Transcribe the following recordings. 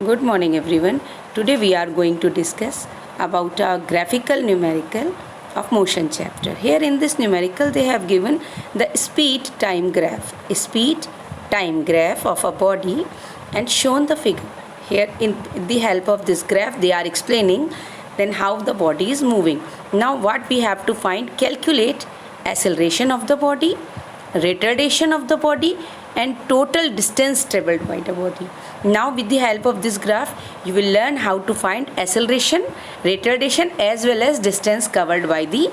Good morning everyone. Today we are going to discuss about a graphical numerical of motion chapter. Here in this numerical they have given the speed time graph of a body and shown the figure. Here in the help of this graph they are explaining then how the body is moving. Now what we have to find, calculate acceleration of the body, retardation of the body and total distance traveled by the body. Now with the help of this graph you will learn how to find acceleration, retardation as well as distance covered by the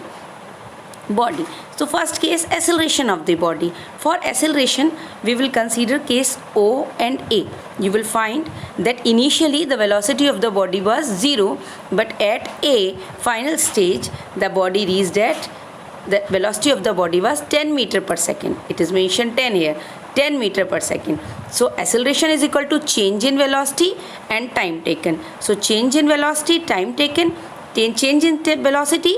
body. So first case, acceleration of the body. For acceleration we will consider case O and A. You will find that initially the velocity of the body was 0, but at A final stage the body reached at the velocity of the body was 10 meter per second. It is mentioned 10 here, 10 meter per second. So acceleration is equal to change in velocity and time taken. So change in velocity, time taken, change in velocity,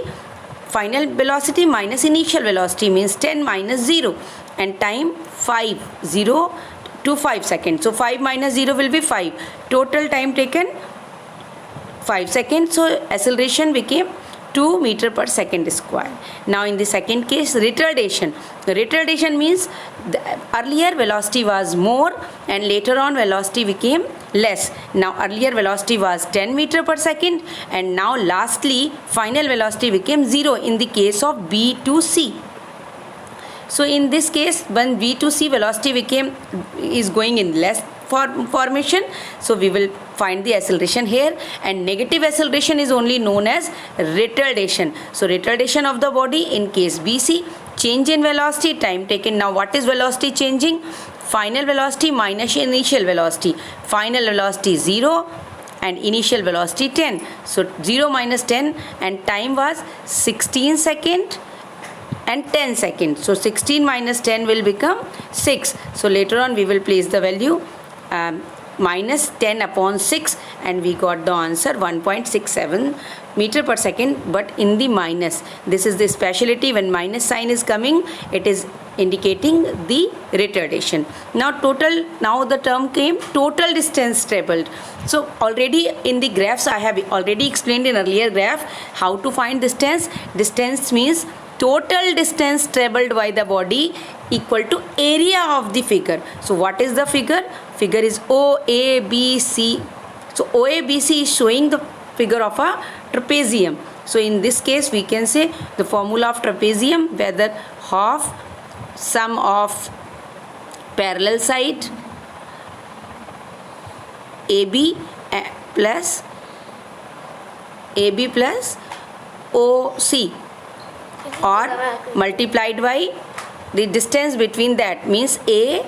final velocity minus initial velocity means 10 minus 0 and time 0 to 5 seconds. So 5 minus 0 will be 5. Total time taken 5 seconds. So acceleration became 2 meter per second square. Now in the second case, retardation. The retardation means the earlier velocity was more and later on velocity became less. Now earlier velocity was 10 meter per second and now lastly final velocity became 0 in the case of B to C. So in this case when B to C velocity is going in less formation, so we will find the acceleration here, and negative acceleration is only known as retardation. So retardation of the body in case BC, change in velocity, time taken. Now what is velocity changing? Final velocity minus initial velocity. Final velocity 0 and initial velocity 10. So 0 minus 10 and time was 16 seconds and 10 seconds. So 16 minus 10 will become 6. So later on we will place the value minus 10 upon 6 and we got the answer 1.67 meter per second, but in the minus. This is the speciality, when minus sign is coming it is indicating the retardation. Now the term came total distance traveled. So already in the graphs I have already explained in earlier graph how to find distance. Distance means total distance traveled by the body equal to area of the figure. So what is the figure? Figure is OABC. So OABC is showing the figure of a trapezium. So in this case we can say the formula of trapezium, whether half sum of parallel side AB plus OC or multiplied by the distance between that, means A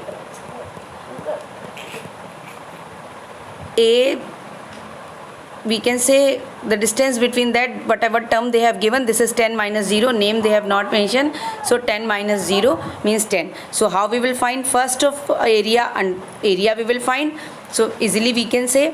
we can say the distance between that, whatever term they have given. This is 10 minus 0, name they have not mentioned, so 10 minus 0 means 10. So how we will find? First of area, and area we will find. So easily we can say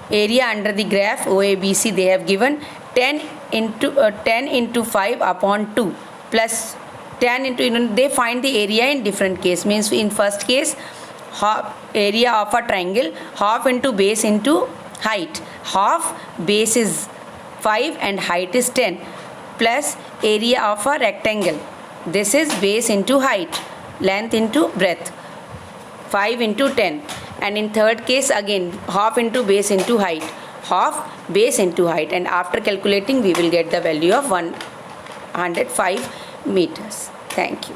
area under the graph OABC they have given 10 into 5 upon 2 plus 10 into, they find the area in different case. Means in first case half area of a triangle, half into base into height. Half base is 5 and height is 10, plus area of a rectangle. This is base into height, length into breadth, 5 into 10. And in third case again half into base into height, half base into height, and after calculating we will get the value of 105 meters. Thank you.